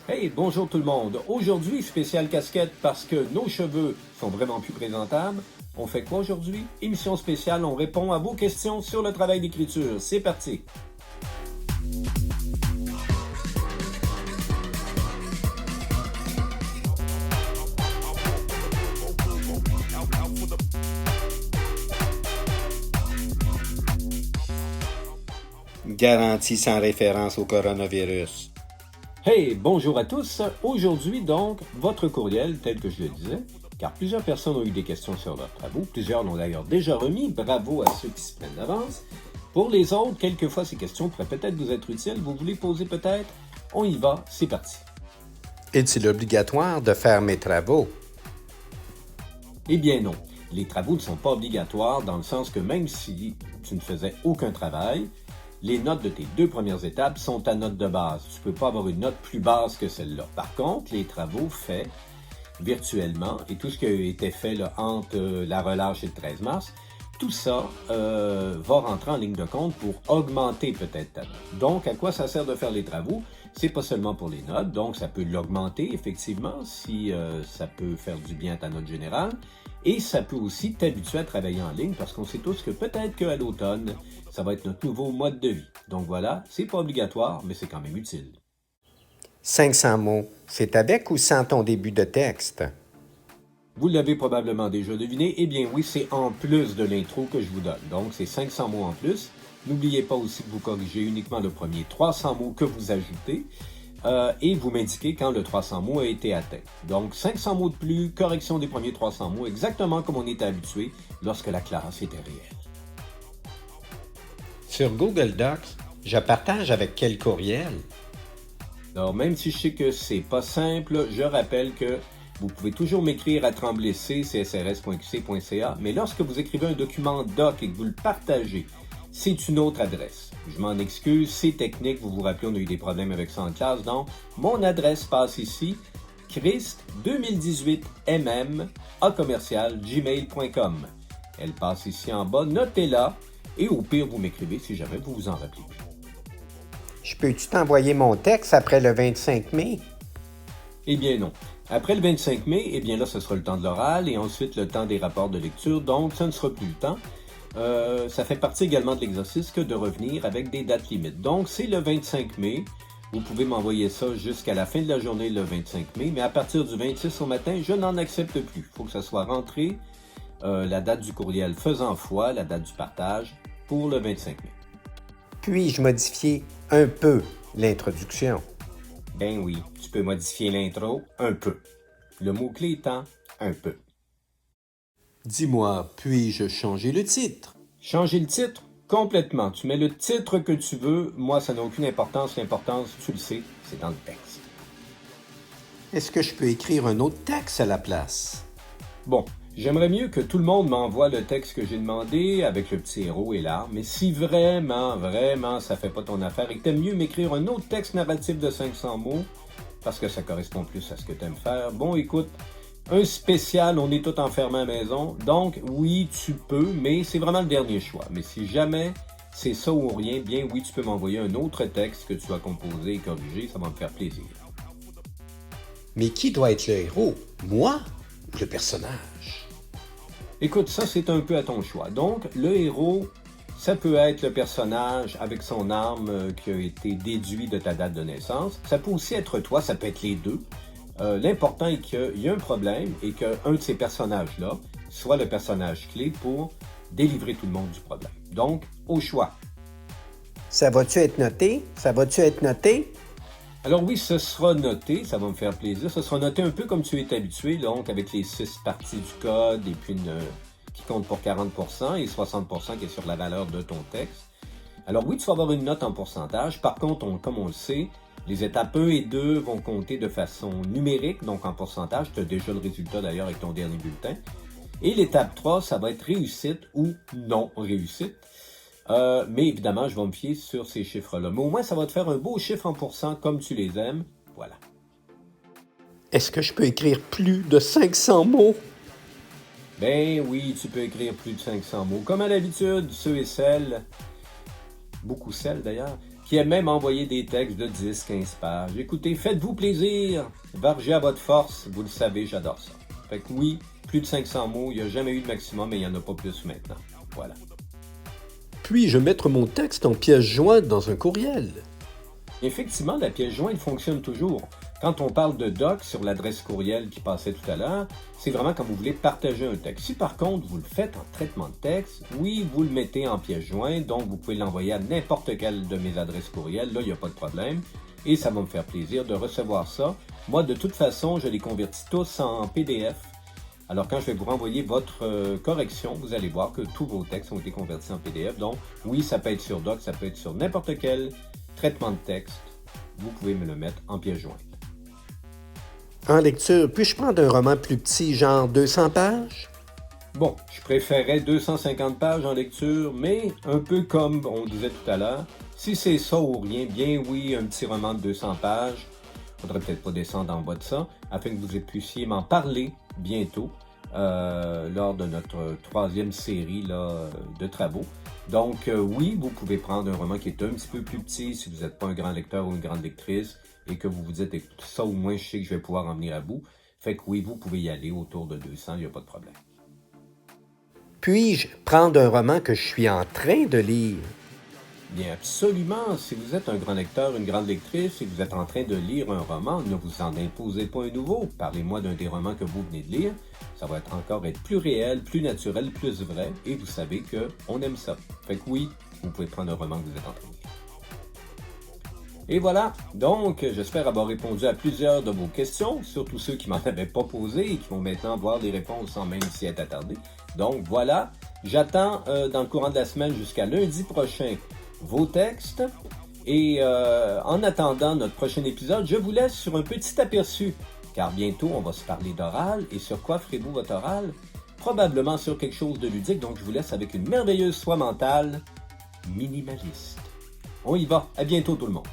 Hey, bonjour tout le monde. Aujourd'hui, spécial casquette parce que nos cheveux sont vraiment plus présentables. On fait quoi aujourd'hui? Émission spéciale, on répond à vos questions sur le travail d'écriture. C'est parti! Garantie sans référence au coronavirus. Hey, bonjour à tous. Aujourd'hui, donc, votre courriel, tel que je le disais, car plusieurs personnes ont eu des questions sur leurs travaux. Plusieurs l'ont d'ailleurs déjà remis. Bravo à ceux qui s'y prennent d'avance. Pour les autres, quelquefois, ces questions pourraient peut-être vous être utiles. Vous voulez poser peut-être? On y va, c'est parti. Est-il obligatoire de faire mes travaux? Eh bien non. Les travaux ne sont pas obligatoires dans le sens que même si tu ne faisais aucun travail, les notes de tes 2 premières étapes sont ta note de base. Tu ne peux pas avoir une note plus basse que celle-là. Par contre, les travaux faits virtuellement et tout ce qui a été fait là, entre la relâche et le 13 mars, tout ça va rentrer en ligne de compte pour augmenter peut-être ta note. Donc, à quoi ça sert de faire les travaux? C'est pas seulement pour les notes, donc ça peut l'augmenter effectivement si ça peut faire du bien à ta note générale. Et ça peut aussi t'habituer à travailler en ligne parce qu'on sait tous que peut-être qu'à l'automne, ça va être notre nouveau mode de vie. Donc voilà, c'est pas obligatoire, mais c'est quand même utile. 500 mots, c'est avec ou sans ton début de texte? Vous l'avez probablement déjà deviné, eh bien oui, c'est en plus de l'intro que je vous donne. Donc c'est 500 mots en plus. N'oubliez pas aussi que vous corrigez uniquement le premier 300 mots que vous ajoutez et vous m'indiquez quand le 300 mots a été atteint. Donc 500 mots de plus, correction des premiers 300 mots, exactement comme on était habitué lorsque la classe était réelle. Sur Google Docs, je partage avec quel courriel? Alors même si je sais que c'est pas simple, je rappelle que vous pouvez toujours m'écrire à tremblayc@csrs.qc.ca, mais lorsque vous écrivez un document doc et que vous le partagez, c'est une autre adresse. Je m'en excuse, c'est technique, vous vous rappelez, on a eu des problèmes avec ça en classe, donc mon adresse passe ici, christ2018mm@gmail.com. Elle passe ici en bas, notez-la, et au pire, vous m'écrivez si jamais vous vous en rappelez plus. Je peux-tu t'envoyer mon texte après le 25 mai? Eh bien non. Après le 25 mai, eh bien là, ce sera le temps de l'oral et ensuite le temps des rapports de lecture, donc ça ne sera plus le temps. Ça fait partie également de l'exercice que de revenir avec des dates limites. Donc c'est le 25 mai. Vous pouvez m'envoyer ça jusqu'à la fin de la journée le 25 mai, mais à partir du 26 au matin, je n'en accepte plus. Il faut que ça soit rentré, la date du courriel faisant foi, la date du partage, pour le 25 mai. Puis-je modifier un peu l'introduction? Ben oui, tu peux modifier l'intro un peu. Le mot-clé étant un peu. Dis-moi, puis-je changer le titre? Changer le titre? Complètement. Tu mets le titre que tu veux. Moi, ça n'a aucune importance. L'importance, tu le sais, c'est dans le texte. Est-ce que je peux écrire un autre texte à la place? Bon, j'aimerais mieux que tout le monde m'envoie le texte que j'ai demandé avec le petit héros et l'arme, mais si vraiment, ça fait pas ton affaire et que t'aimes mieux m'écrire un autre texte narratif de 500 mots, parce que ça correspond plus à ce que t'aimes faire, bon, écoute, un spécial, on est tout enfermé à la maison, donc oui, tu peux, mais c'est vraiment le dernier choix. Mais si jamais c'est ça ou rien, bien oui, tu peux m'envoyer un autre texte que tu as composé et corrigé, ça va me faire plaisir. Mais qui doit être le héros? Moi ou le personnage? Écoute, ça c'est un peu à ton choix. Donc, le héros, ça peut être le personnage avec son arme qui a été déduit de ta date de naissance. Ça peut aussi être toi, ça peut être les deux. L'important est qu'il y a un problème et qu'un de ces personnages-là soit le personnage clé pour délivrer tout le monde du problème. Donc, au choix. Ça va-tu être noté? Alors oui, ce sera noté, ça va me faire plaisir. Ce sera noté un peu comme tu es habitué, donc avec les 6 parties du code et puis qui compte pour 40% et 60% qui est sur la valeur de ton texte. Alors oui, tu vas avoir une note en pourcentage. Par contre, comme on le sait, les étapes 1 et 2 vont compter de façon numérique, donc en pourcentage. Tu as déjà le résultat d'ailleurs avec ton dernier bulletin. Et l'étape 3, ça va être réussite ou non réussite. Mais évidemment, je vais me fier sur ces chiffres-là. Mais au moins, ça va te faire un beau chiffre en pourcent comme tu les aimes. Voilà. Est-ce que je peux écrire plus de 500 mots? Ben oui, tu peux écrire plus de 500 mots. Comme à l'habitude, ceux et celles, beaucoup celles d'ailleurs, qui aiment même envoyer des textes de 10-15 pages. Écoutez, faites-vous plaisir, vargez à votre force, vous le savez, j'adore ça. Fait que oui, plus de 500 mots, il n'y a jamais eu de maximum et il n'y en a pas plus maintenant. Voilà. Puis-je mettre mon texte en pièce jointe dans un courriel? Effectivement, la pièce jointe fonctionne toujours. Quand on parle de doc sur l'adresse courriel qui passait tout à l'heure, c'est vraiment quand vous voulez partager un texte. Si par contre vous le faites en traitement de texte, oui, vous le mettez en pièce jointe, donc vous pouvez l'envoyer à n'importe quelle de mes adresses courriel, là, il n'y a pas de problème. Et ça va me faire plaisir de recevoir ça. Moi, de toute façon, je les convertis tous en PDF. Alors, quand je vais vous renvoyer votre correction, vous allez voir que tous vos textes ont été convertis en PDF. Donc, oui, ça peut être sur doc, ça peut être sur n'importe quel traitement de texte. Vous pouvez me le mettre en pièce jointe. En lecture, puis-je prendre un roman plus petit, genre 200 pages? Bon, je préférais 250 pages en lecture, mais un peu comme on disait tout à l'heure, si c'est ça ou rien, bien oui, un petit roman de 200 pages, faudrait peut-être pas descendre en bas de ça, afin que vous puissiez m'en parler bientôt lors de notre 3e série là, de travaux. Donc oui, vous pouvez prendre un roman qui est un petit peu plus petit si vous n'êtes pas un grand lecteur ou une grande lectrice et que vous vous dites écoute, ça au moins je sais que je vais pouvoir en venir à bout. Fait que oui, vous pouvez y aller autour de 200, il n'y a pas de problème. Puis-je prendre un roman que je suis en train de lire? Bien absolument, si vous êtes un grand lecteur, une grande lectrice et que vous êtes en train de lire un roman, ne vous en imposez pas un nouveau. Parlez-moi d'un des romans que vous venez de lire. Ça va encore être plus réel, plus naturel, plus vrai. Et vous savez qu'on aime ça. Fait que oui, vous pouvez prendre un roman que vous êtes en train de lire. Et voilà, donc j'espère avoir répondu à plusieurs de vos questions, surtout ceux qui m'en avaient pas posé et qui vont maintenant voir les réponses sans même s'y être attardés. Donc voilà, j'attends dans le courant de la semaine jusqu'à lundi prochain vos textes. Et en attendant notre prochain épisode, je vous laisse sur un petit aperçu, car bientôt on va se parler d'oral. Et sur quoi ferez-vous votre oral? Probablement sur quelque chose de ludique, donc je vous laisse avec une merveilleuse soie mentale minimaliste. On y va, à bientôt tout le monde.